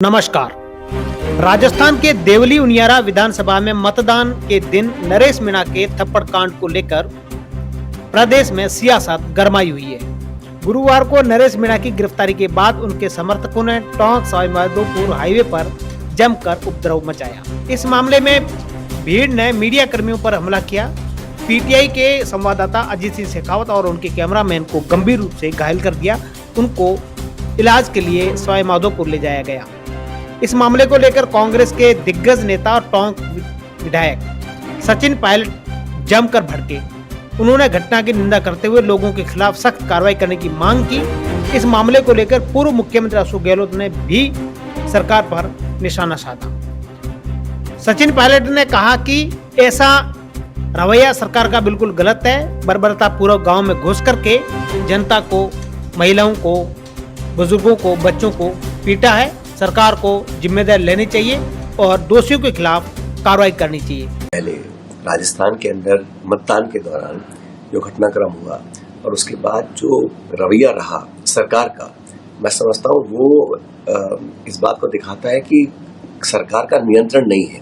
नमस्कार। राजस्थान के देवली उनियारा विधानसभा में मतदान के दिन नरेश मीणा के थप्पड़ कांड को लेकर प्रदेश में सियासत गरमाई हुई है। गुरुवार को नरेश मीणा की गिरफ्तारी के बाद उनके समर्थकों ने टोंक सवाईमाधोपुर हाईवे पर जमकर उपद्रव मचाया। इस मामले में भीड़ ने मीडिया कर्मियों पर हमला किया। पीटीआई के संवाददाता अजीत सिंह शेखावत और उनके कैमरामैन को गंभीर रूप से घायल कर दिया। उनको इलाज के लिए सवाईमाधोपुर ले जाया गया। इस मामले को लेकर कांग्रेस के दिग्गज नेता और टोंक विधायक सचिन पायलट जमकर भड़के। उन्होंने घटना की निंदा करते हुए लोगों के खिलाफ सख्त कार्रवाई करने की मांग की। इस मामले को लेकर पूर्व मुख्यमंत्री अशोक गहलोत ने भी सरकार पर निशाना साधा। सचिन पायलट ने कहा कि ऐसा रवैया सरकार का बिल्कुल गलत है। बर्बरता पूर्वक गांव में घुस करके जनता को, महिलाओं को, बुजुर्गों को, बच्चों को पीटा है। सरकार को जिम्मेदारी लेनी चाहिए और दोषियों के खिलाफ कार्रवाई करनी चाहिए। पहले राजस्थान के अंदर मतदान के दौरान जो घटनाक्रम हुआ और उसके बाद जो रवैया रहा सरकार का, मैं समझता हूँ वो इस बात को दिखाता है कि सरकार का नियंत्रण नहीं है।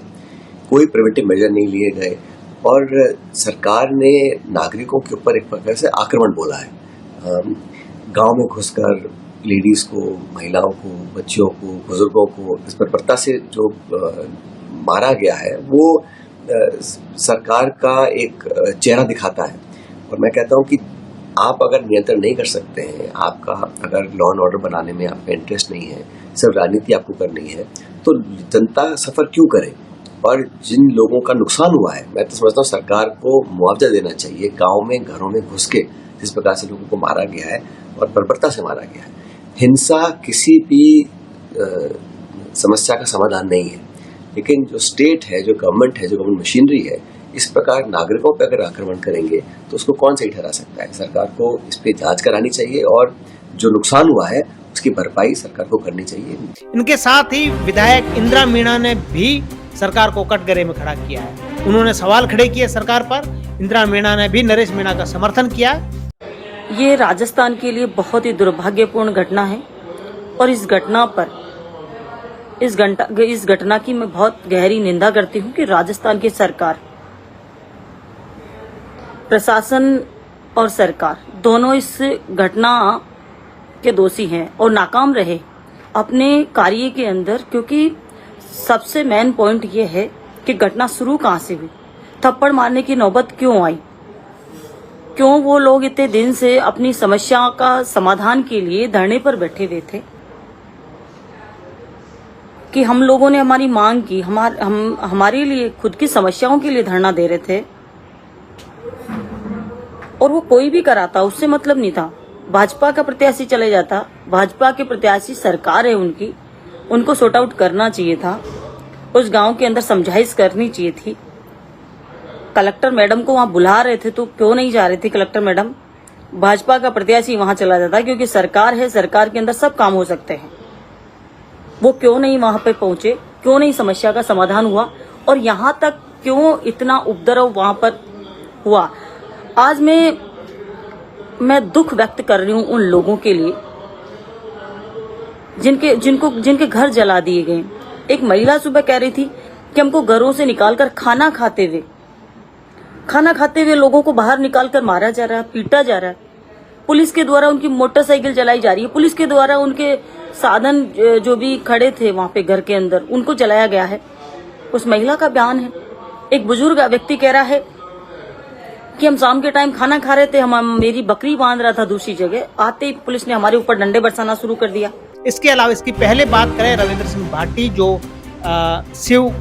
कोई प्रिवेंटिव मेजर नहीं लिए गए और सरकार ने नागरिकों के ऊपर एक प्रकार से आक्रमण बोला है। गांव में घुसकर लेडीज को, महिलाओं को, बच्चियों को, बुजुर्गों को इस बर्बरता से जो मारा गया है वो सरकार का एक चेहरा दिखाता है। और मैं कहता हूँ कि आप अगर नियंत्रण नहीं कर सकते हैं, आपका अगर लॉ एंड ऑर्डर बनाने में आपका इंटरेस्ट नहीं है, सिर्फ राजनीति आपको करनी है, तो जनता सफर क्यों करे। और जिन लोगों का नुकसान हुआ है, मैं तो समझता हूँ सरकार को मुआवजा देना चाहिए। गाँव में, घरों में घुस के जिस प्रकार से लोगों को मारा गया है और बर्बरता से मारा गया है, हिंसा किसी भी समस्या का समाधान नहीं है। लेकिन जो स्टेट है, जो गवर्नमेंट है, जो गवर्नमेंट मशीनरी है, इस प्रकार नागरिकोों पर अगर आक्रमण करेंगे तो उसको कौन सही ठहरा सकता है। सरकार को इस पे जांच करानी चाहिए और जो नुकसान हुआ है उसकी भरपाई सरकार को करनी चाहिए। इनके साथ ही विधायक इंदिरा मीणा ने भी सरकार को कटघरे में खड़ा किया है। उन्होंने सवाल खड़े किए सरकार पर। इंदिरा मीणा ने भी नरेश मीणा का समर्थन किया। ये राजस्थान के लिए बहुत ही दुर्भाग्यपूर्ण घटना है और इस घटना की मैं बहुत गहरी निंदा करती हूँ कि राजस्थान की सरकार, प्रशासन और सरकार दोनों इस घटना के दोषी हैं और नाकाम रहे अपने कार्य के अंदर। क्योंकि सबसे मेन पॉइंट ये है कि घटना शुरू कहाँ से हुई, थप्पड़ मारने की नौबत क्यों आई, क्यों वो लोग इतने दिन से अपनी समस्या का समाधान के लिए धरने पर बैठे हुए थे कि हम लोगों ने हमारी मांग की, हमारे लिए खुद की समस्याओं के लिए धरना दे रहे थे और वो कोई भी कराता, उससे मतलब नहीं था। भाजपा का प्रत्याशी चले जाता, भाजपा के प्रत्याशी सरकार है उनकी, उनको सॉर्ट आउट करना चाहिए था। उस गांव के अंदर समझाइश करनी चाहिए थी। कलेक्टर मैडम को वहां बुला रहे थे तो क्यों नहीं जा रही थी कलेक्टर मैडम। भाजपा का प्रत्याशी वहां चला जाता, क्योंकि सरकार है, सरकार के अंदर सब काम हो सकते हैं। वो क्यों नहीं वहां पे पहुंचे, क्यों नहीं समस्या का समाधान हुआ और यहां तक क्यों इतना उपद्रव वहां पर हुआ। आज मैं दुख व्यक्त कर रही हूं उन लोगों के लिए जिनके घर जला दिए गए। एक महिला सुबह कह रही थी कि हमको घरों से निकालकर खाना खाते हुए लोगों को बाहर निकालकर मारा जा रहा है, पीटा जा रहा है। पुलिस के द्वारा उनकी मोटरसाइकिल जलाई जा रही है, पुलिस के द्वारा उनके साधन जो भी खड़े थे वहां पे घर के अंदर उनको जलाया गया है। उस महिला का बयान है। एक बुजुर्ग व्यक्ति कह रहा है कि हम शाम के टाइम खाना खा रहे थे, मेरी बकरी बांध रहा था दूसरी जगह, आते ही पुलिस ने हमारे ऊपर डंडे बरसाना शुरू कर दिया। इसके अलावा इसकी पहले बात करें रविंद्र सिंह भाटी, जो शिव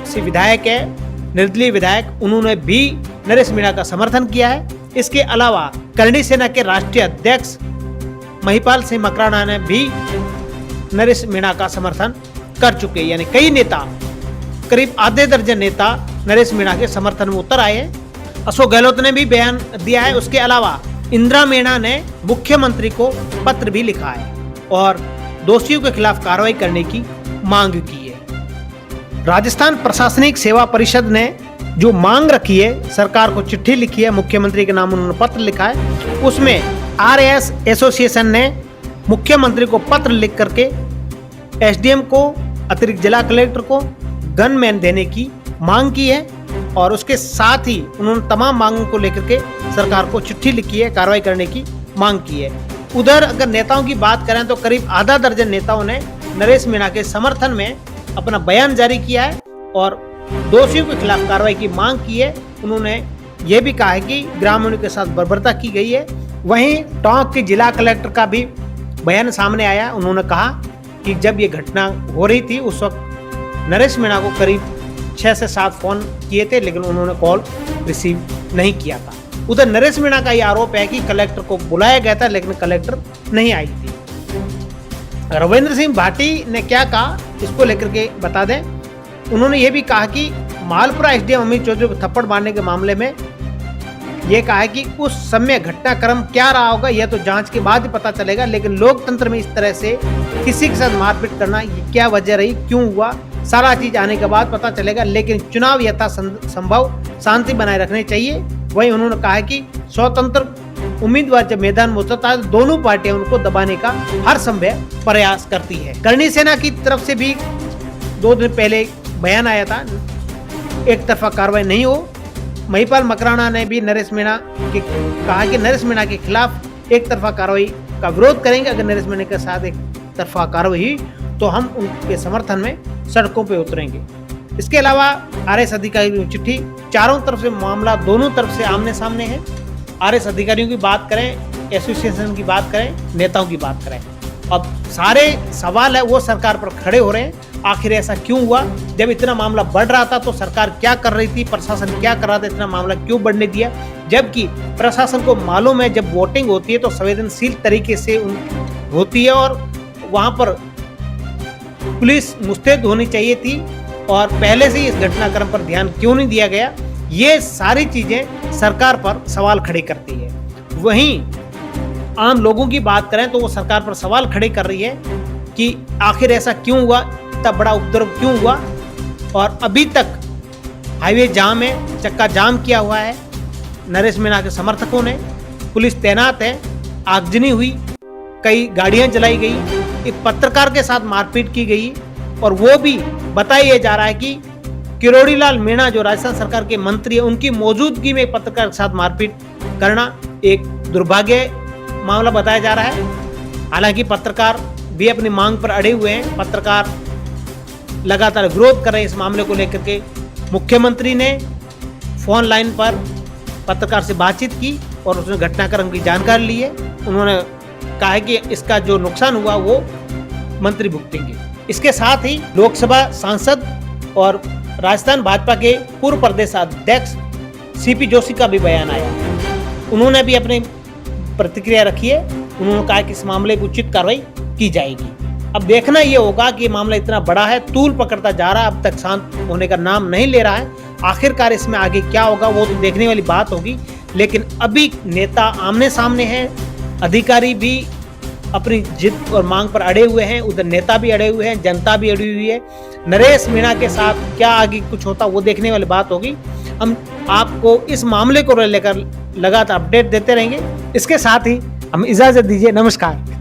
से विधायक है, निर्दलीय विधायक, उन्होंने भी नरेश मीणा का समर्थन किया है। इसके अलावा करणी सेना के राष्ट्रीय अध्यक्ष महिपाल सिंह मकराना ने भी नरेश मीणा का समर्थन कर चुके हैं। यानी कई नेता, करीब आधे दर्जन नेता नरेश मीणा के समर्थन में उतर आए हैं। अशोक गहलोत ने भी बयान दिया है। उसके अलावा इंदिरा मीणा ने मुख्यमंत्री को पत्र भी लिखा है और दोषियों के खिलाफ कार्रवाई करने की मांग की है। राजस्थान प्रशासनिक सेवा परिषद ने जो मांग रखी है, सरकार को चिट्ठी लिखी है, मुख्यमंत्री के नाम उन्होंने पत्र लिखा है। उसमें आरएएस एसोसिएशन ने मुख्यमंत्री को पत्र लिख करके एसडीएम को, अतिरिक्त जिला कलेक्टर को गनमैन देने की मांग की है और उसके साथ ही उन्होंने तमाम मांगों को लेकर के सरकार को चिट्ठी लिखी है, कार्रवाई करने की मांग की है। उधर अगर नेताओं की बात करें तो करीब आधा दर्जन नेताओं ने नरेश मीणा के समर्थन में अपना बयान जारी किया है और दोषियों के खिलाफ कार्रवाई की मांग की है। उन्होंने ये भी कहा है कि ग्रामीणों के साथ बर्बरता की गई है। वहीं टोंक के जिला कलेक्टर का भी बयान सामने आया। उन्होंने कहा कि जब ये घटना हो रही थी उस वक्त नरेश मीणा को करीब 6 से 7 फोन किए थे, लेकिन उन्होंने कॉल रिसीव नहीं किया था। उधर नरेश मीणा का ये आरोप है कि कलेक्टर को बुलाया गया था लेकिन कलेक्टर नहीं आई थी। रविंद्र सिंह भाटी ने क्या कहा इसको लेकर के बता दें। उन्होंने ये भी कहा कि मालपुरा एसडीएम अमित चौधरी को थप्पड़ मारने के मामले में ये कहा है कि उस समय घटनाक्रम क्या रहा होगा यह तो जांच के बाद ही पता चलेगा, लेकिन लोकतंत्र में इस तरह से किसी के साथ मारपीट करना ये क्या वजह रही, क्यों हुआ, सारा चीज आने के बाद पता चलेगा, लेकिन चुनाव यथा संभव शांति बनाए रखनी चाहिए। वहीं उन्होंने कहा है कि स्वतंत्र उम्मीदवार जब मैदान में उतरता है तो दोनों पार्टियां उनको दबाने का हर संभव प्रयास करती है। करणी सेना की तरफ से भी 2 दिन पहले बयान आया था, एक तरफा कार्रवाई नहीं हो। महिपाल मकराना ने भी नरेश मीणा के कहा कि नरेश मीणा के खिलाफ एक तरफा कार्रवाई का विरोध करेंगे। अगर नरेश मीणा के साथ एक तरफा कार्रवाई हुई तो हम उनके समर्थन में सड़कों पर उतरेंगे। इसके अलावा आरएस अधिकारियों की चिट्ठी, चारों तरफ से मामला दोनों तरफ से आमने सामने है। आरएस अधिकारियों की बात करें, एसोसिएशन की बात करें, नेताओं की बात करें, अब सारे सवाल है वो सरकार पर खड़े हो रहे हैं। आखिर ऐसा क्यों हुआ? जब इतना मामला बढ़ रहा था तो सरकार क्या कर रही थी, प्रशासन क्या कर रहा था, इतना मामला क्यों बढ़ने दिया? जबकि प्रशासन को मालूम है जब वोटिंग होती है तो संवेदनशील तरीके से होती है और वहां पर पुलिस मुस्तैद होनी चाहिए थी और पहले से ही इस घटनाक्रम पर ध्यान क्यों नहीं दिया गया? ये सारी चीजें सरकार पर सवाल खड़े करती है। वहीं आम लोगों की बात करें तो वो सरकार पर सवाल खड़े कर रही है कि आखिर ऐसा क्यों हुआ, इतना बड़ा उपद्रव क्यों हुआ और अभी तक हाईवे जाम है, चक्का जाम किया हुआ है। नरेश मीणा के समर्थकों ने, पुलिस तैनात है, आगजनी हुई, कई गाड़ियां जलाई गई, एक पत्रकार के साथ मारपीट की गई और वो भी बताया जा रहा है कि किरोड़ी लाल मीणा जो राजस्थान सरकार के मंत्री है उनकी मौजूदगी में पत्रकार के साथ मारपीट करना एक दुर्भाग्य मामला बताया जा रहा है। हालांकि पत्रकार भी अपनी मांग पर अड़े हुए हैं, पत्रकार लगातार विरोध कर रहे हैं इस मामले को लेकर के। मुख्यमंत्री ने फोन लाइन पर पत्रकार से बातचीत की और उसने घटनाक्रम की जानकारी ली है। उन्होंने कहा है कि इसका जो नुकसान हुआ वो मंत्री भुगतेंगे। इसके साथ ही लोकसभा सांसद और राजस्थान भाजपा के पूर्व प्रदेश अध्यक्ष सीपी जोशी का भी बयान आया। उन्होंने भी अपनी प्रतिक्रिया रखी है। उन्होंने कहा कि इस मामले की उचित कार्रवाई की जाएगी। अब देखना ये होगा कि मामला इतना बड़ा है, तूल पकड़ता जा रहा है, अब तक शांत होने का नाम नहीं ले रहा है। आखिरकार इसमें आगे क्या होगा वो तो देखने वाली बात होगी, लेकिन अभी नेता आमने सामने हैं, अधिकारी भी अपनी जिद और मांग पर अड़े हुए हैं, उधर नेता भी अड़े हुए हैं, जनता भी अड़ी हुई है। नरेश मीणा के साथ क्या आगे कुछ होता वो देखने वाली बात होगी। हम आपको इस मामले को लेकर लगातार अपडेट देते रहेंगे। इसके साथ ही हम इजाजत दीजिए, नमस्कार।